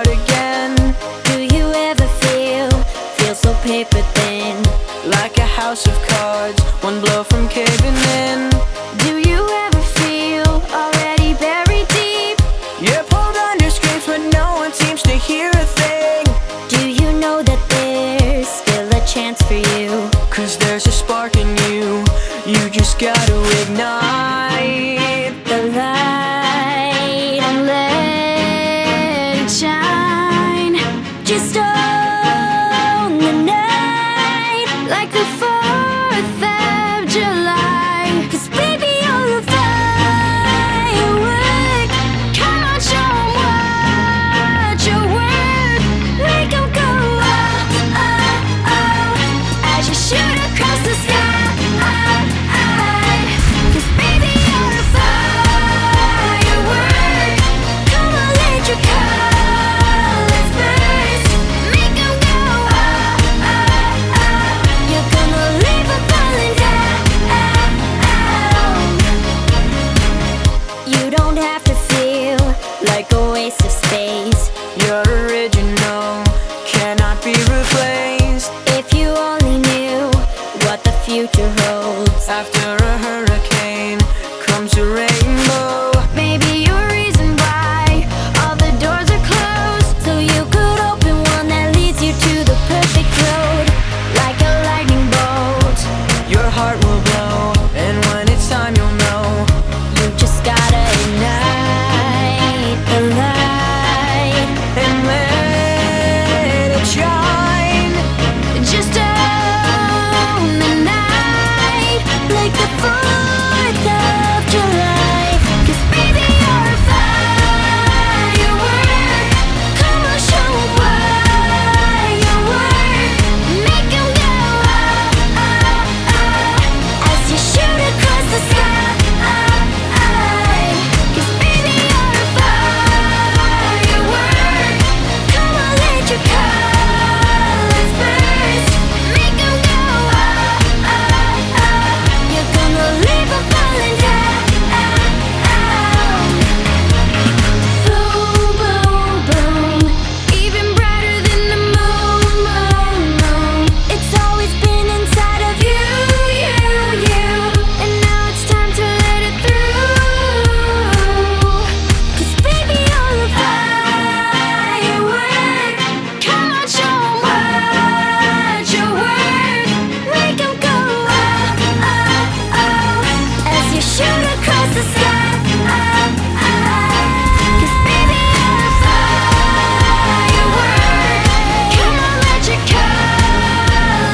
start again. Do you ever feel so paper thin? Like a house of cards, one blow from caving in. Do you ever feel already buried deep? You're pulled under screams but no one seems to hear a thing. Do you know that there's still a chance for you? 'Cause there's a spark in you, you just gotta ignite the light and let it shine. Just own the night like the 4th of July. 'Cause baby, you're a firework. Come on, show 'em what you're worth. Make 'em go oh, oh, oh, as you shoot across the sky. You're